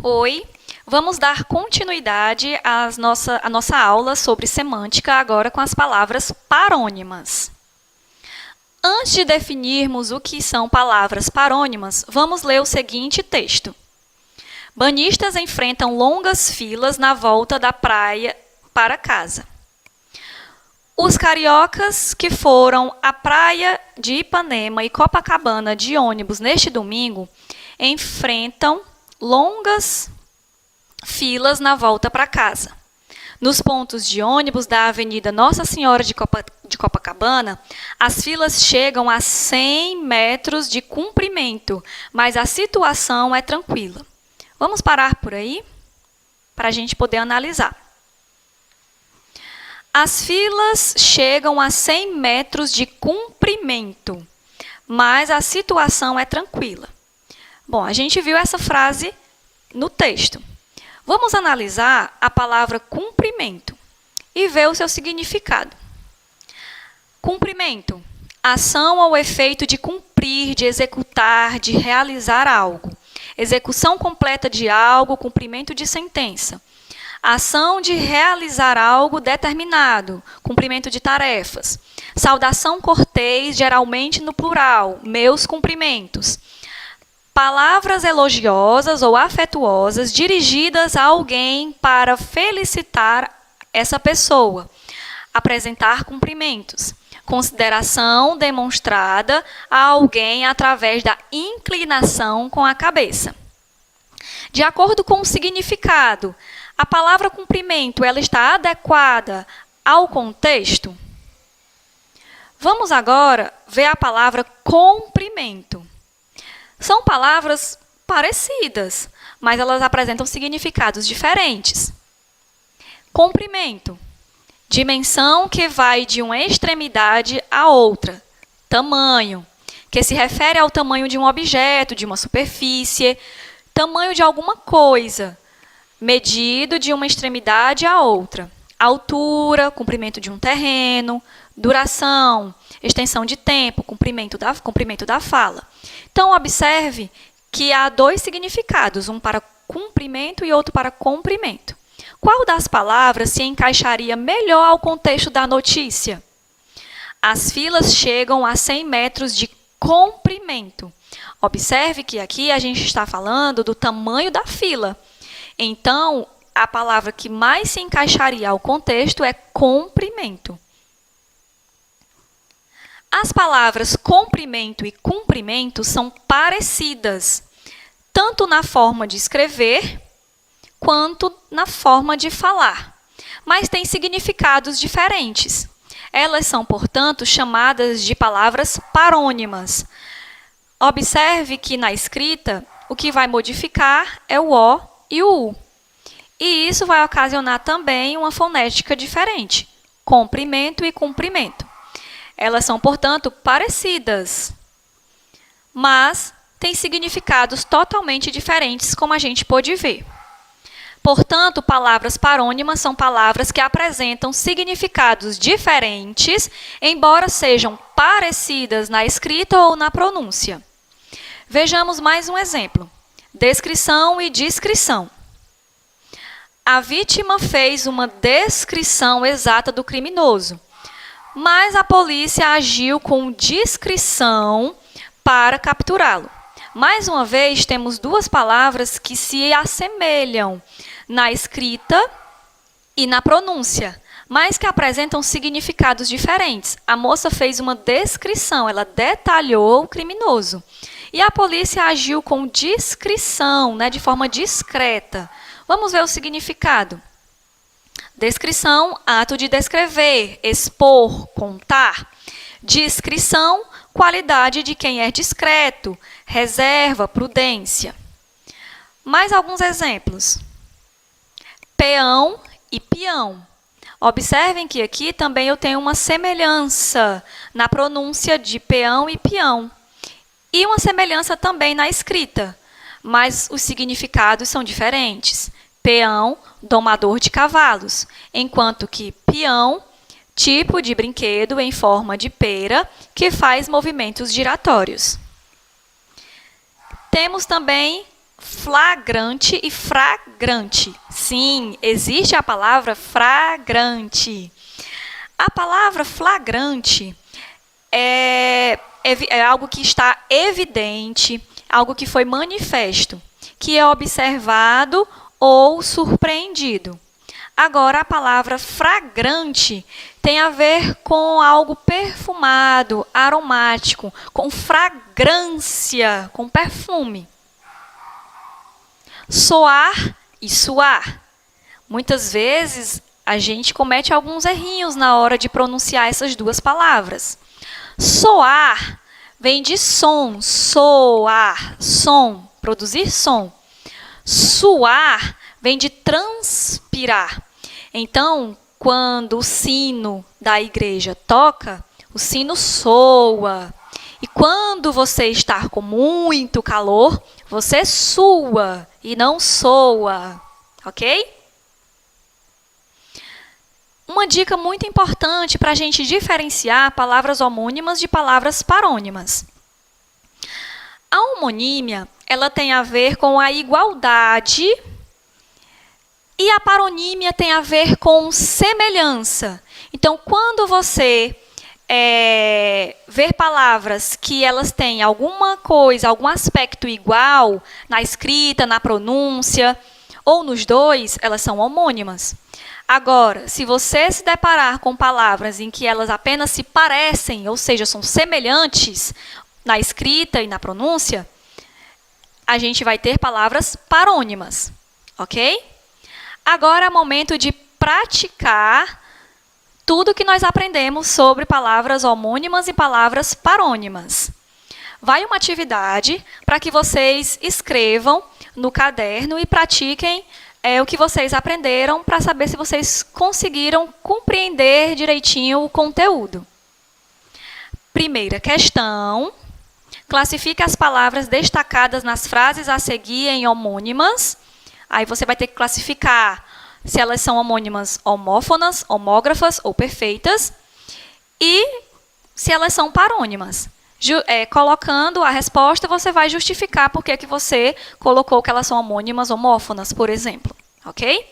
Oi, vamos dar continuidade à nossa aula sobre semântica, agora com as palavras parônimas. Antes de definirmos o que são palavras parônimas, vamos ler o seguinte texto. Banhistas enfrentam longas filas na volta da praia para casa. Os cariocas que foram à praia de Ipanema e Copacabana de ônibus neste domingo enfrentam longas filas na volta para casa. Nos pontos de ônibus da Avenida Nossa Senhora de Copacabana, as filas chegam a 100 metros de comprimento, mas a situação é tranquila. Vamos parar por aí para a gente poder analisar. As filas chegam a 100 metros de comprimento, mas a situação é tranquila. Bom, a gente viu essa frase no texto. Vamos analisar a palavra cumprimento e ver o seu significado. Cumprimento, ação ou efeito de cumprir, de executar, de realizar algo. Execução completa de algo, cumprimento de sentença. Ação de realizar algo determinado, cumprimento de tarefas. Saudação cortês, geralmente no plural, meus cumprimentos. Palavras elogiosas ou afetuosas dirigidas a alguém para felicitar essa pessoa. Apresentar cumprimentos. Consideração demonstrada a alguém através da inclinação com a cabeça. De acordo com o significado, a palavra cumprimento, ela está adequada ao contexto? Vamos agora ver a palavra comprimento. São palavras parecidas, mas elas apresentam significados diferentes. Comprimento, dimensão que vai de uma extremidade à outra. Tamanho, que se refere ao tamanho de um objeto, de uma superfície, tamanho de alguma coisa, medido de uma extremidade à outra. Altura, comprimento de um terreno, duração, extensão de tempo, comprimento da fala. Então, observe que há dois significados, um para cumprimento e outro para comprimento. Qual das palavras se encaixaria melhor ao contexto da notícia? As filas chegam a 100 metros de comprimento. Observe que aqui a gente está falando do tamanho da fila. Então, a palavra que mais se encaixaria ao contexto é comprimento. As palavras comprimento e cumprimento são parecidas, tanto na forma de escrever, quanto na forma de falar, mas têm significados diferentes. Elas são, portanto, chamadas de palavras parônimas. Observe que na escrita, o que vai modificar é o O e o U. E isso vai ocasionar também uma fonética diferente, comprimento e cumprimento. Elas são, portanto, parecidas, mas têm significados totalmente diferentes, como a gente pôde ver. Portanto, palavras parônimas são palavras que apresentam significados diferentes, embora sejam parecidas na escrita ou na pronúncia. Vejamos mais um exemplo. Descrição e discrição. A vítima fez uma descrição exata do criminoso, mas a polícia agiu com discrição para capturá-lo. Mais uma vez, temos duas palavras que se assemelham na escrita e na pronúncia, mas que apresentam significados diferentes. A moça fez uma descrição, ela detalhou o criminoso. E a polícia agiu com discrição, de forma discreta. Vamos ver o significado. Descrição, ato de descrever, expor, contar. Discrição, qualidade de quem é discreto, reserva, prudência. Mais alguns exemplos. Peão e peão. Observem que aqui também eu tenho uma semelhança na pronúncia de peão e peão. E uma semelhança também na escrita, mas os significados são diferentes. Peão, domador de cavalos, enquanto que peão, tipo de brinquedo em forma de pera que faz movimentos giratórios. Temos também flagrante e fragrante. Sim, existe a palavra flagrante. A palavra flagrante é algo que está evidente, algo que foi manifesto, que é observado ou surpreendido. Agora, a palavra fragrante tem a ver com algo perfumado, aromático, com fragrância, com perfume. Soar e suar. Muitas vezes, a gente comete alguns errinhos na hora de pronunciar essas duas palavras. Soar vem de som, soar, som, produzir som. Suar vem de transpirar. Então, quando o sino da igreja toca, o sino soa. E quando você está com muito calor, você sua e não soa, ok? Uma dica muito importante para a gente diferenciar palavras homônimas de palavras parônimas. A homonímia, ela tem a ver com a igualdade e a paronímia tem a ver com semelhança. Então, quando você ver palavras que elas têm alguma coisa, algum aspecto igual na escrita, na pronúncia, ou nos dois, elas são homônimas. Agora, se você se deparar com palavras em que elas apenas se parecem, ou seja, são semelhantes na escrita e na pronúncia, a gente vai ter palavras parônimas, ok? Agora é momento de praticar tudo que nós aprendemos sobre palavras homônimas e palavras parônimas. Vai uma atividade para que vocês escrevam no caderno e pratiquem o que vocês aprenderam para saber se vocês conseguiram compreender direitinho o conteúdo. Primeira questão. Classifique as palavras destacadas nas frases a seguir em homônimas. Aí você vai ter que classificar se elas são homônimas homófonas, homógrafas ou perfeitas, e se elas são parônimas. Colocando a resposta, você vai justificar por que você colocou que elas são homônimas homófonas, por exemplo. Ok?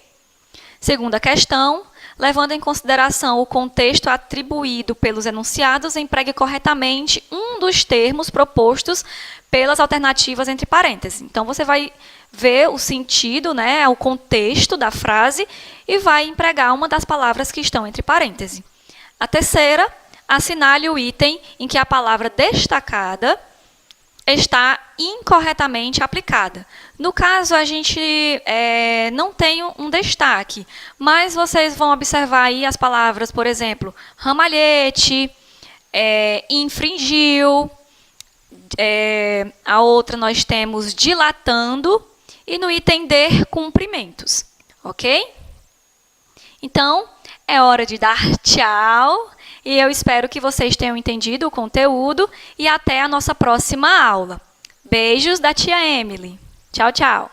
Segunda questão. Levando em consideração o contexto atribuído pelos enunciados, empregue corretamente um dos termos propostos pelas alternativas entre parênteses. Então, você vai ver o sentido, né, o contexto da frase e vai empregar uma das palavras que estão entre parênteses. A terceira, assinale o item em que a palavra destacada está incorretamente aplicada. No caso, a gente não tem um destaque, mas vocês vão observar aí as palavras, por exemplo, ramalhete, infringiu, a outra nós temos dilatando, e no item D, cumprimentos, ok? Então, é hora de dar tchau, e eu espero que vocês tenham entendido o conteúdo, e até a nossa próxima aula. Beijos da tia Emily. Tchau, tchau.